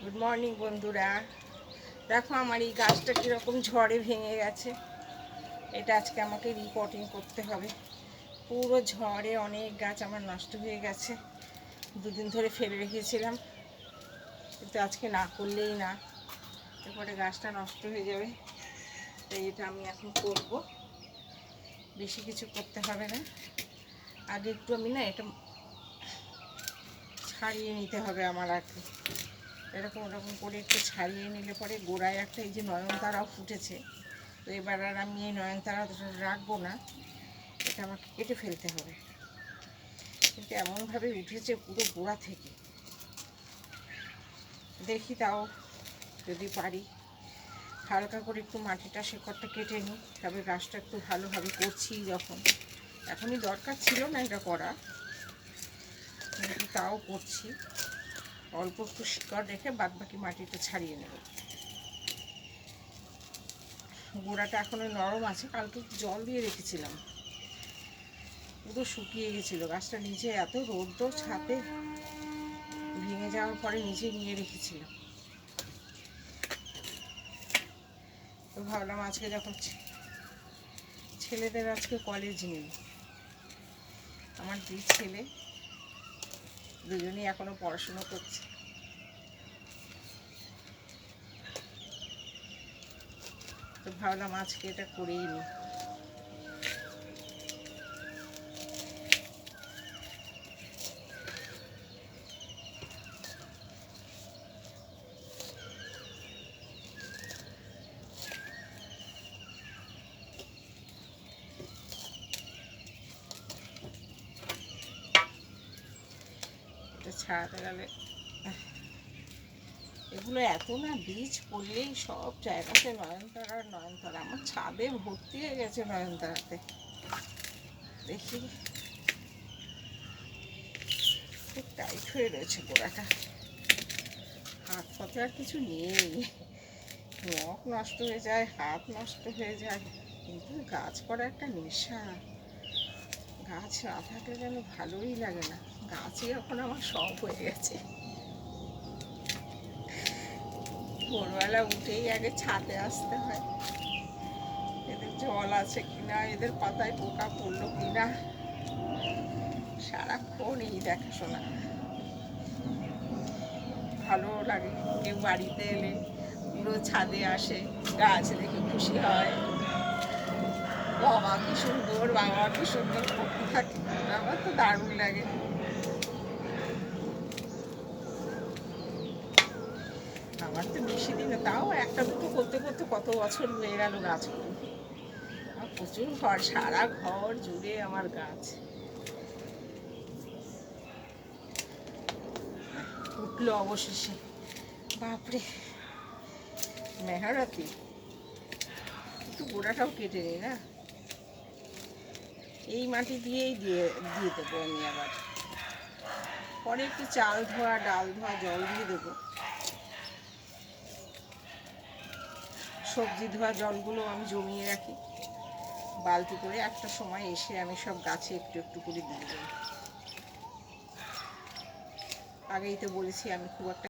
Good morning বন্ধুরা। দেখো আমার এই গাছটা কীরকম ঝড়ে ভেঙে গেছে। এটা আজকে আমাকে রিপোর্টিং করতে হবে। পুরো ঝড়ে অনেক গাছ আমার নষ্ট হয়ে গেছে। দুদিন ধরে ফেলে রেখেছিলাম, কিন্তু আজকে না করলেই না, এরপরে গাছটা নষ্ট হয়ে যাবে। তাই এটা আমি এখন করব। বেশি কিছু করতে হবে না, আগে একটু আমি না এটা ছাড়িয়ে নিতে হবে আমার আগে। এরকম ওরকম করে একটু ছাড়িয়ে নিলে পরে গোড়ায় একটা এই যে নয়নতারাও ফুটেছে, তো এবার আর আমি এই নয়নতারা রাখবো না, এটা আমাকে কেটে ফেলতে হবে। কিন্তু এমনভাবে উঠেছে পুরো গোড়া থেকে, দেখি তাও যদি পারি হালকা করে একটু মাটিটা শেকড়টা কেটে নিই, তবে গাছটা একটু ভালোভাবে করছি যখন। এখনই দরকার ছিল না এটা করা, কিন্তু তাও করছি। অল্প একটু শিকড় রেখে বাদবাকি মাটিটা ছাড়িয়ে নেব। গোড়াটা এখনো নরম আছে, কালকে জল দিয়ে রেখেছিলাম, পুরো শুকিয়ে গেছিলো। গাছটা নিচে এত রৌদ্র, ছাদে ভেঙে যাওয়ার পরে নিচে নিয়ে রেখেছিলাম। তো ভাবলাম আজকে যখন ছেলেদের আজকে কলেজ নেই, আমার দুই ছেলে দুজনেই এখনো পড়াশুনো করছে, তো ভাবলাম আজকে এটা করেই নিই। এটা ছাড়াতে গেলে এগুলো এত না বীজ পড়লেই সব জায়গাতে নয়নতারা আর নয়নতারা। আমার ছাদে ভর্তি হয়ে গেছে নয়নতারাতে। দেখি খুব টাইট হয়ে রয়েছে গোড়াটা, হাত পথে আর কিছু নেই। নখ নষ্ট হয়ে যায়, হাত নষ্ট হয়ে যায়, কিন্তু গাছ করা একটা নেশা। গাছ না থাকলে যেন ভালোই লাগে না। গাছই এখন আমার শখ হয়ে গেছে। ভোরবেলা উঠেই আগে ছাদে আসতে হয়, এদের জল আছে কিনা, এদের পাতায় পোকা পড়লো কিনা, সারাক্ষণ এই দেখাশোনা। ভালো লাগে, কেউ বাড়িতে এলে পুরো ছাদে আসে, গাছ দেখে খুশি হয়, বাবা কি সুন্দর, বাবা কি সুন্দর করতে থাকে। আমার তো দারুণ লাগে। আমার তো বেশি দিনে, তাও একটা দুটো করতে করতে কত বছর হয়ে গেল গাছ করে। আমার প্রচুর ঘর, সারা ঘর জুড়ে আমার গাছ। উঠলো অবশেষে, বাপরে মেহারাতি। একটু গোড়াটাও কেটে নিই না, এই মাটি দিয়েই দিয়ে দিয়ে দেবো আমি। আবার পরে একটু চাল ধোয়া ডাল ধোয়া জল দিয়ে দেবো। সবজি ধোয়া জলগুলো আমি জমিয়ে রাখি বালতি করে, একটা সময় এসে আমি সব গাছে একটু একটু করে দিয়ে দেবো। আগেই তো বলেছি আমি খুব একটা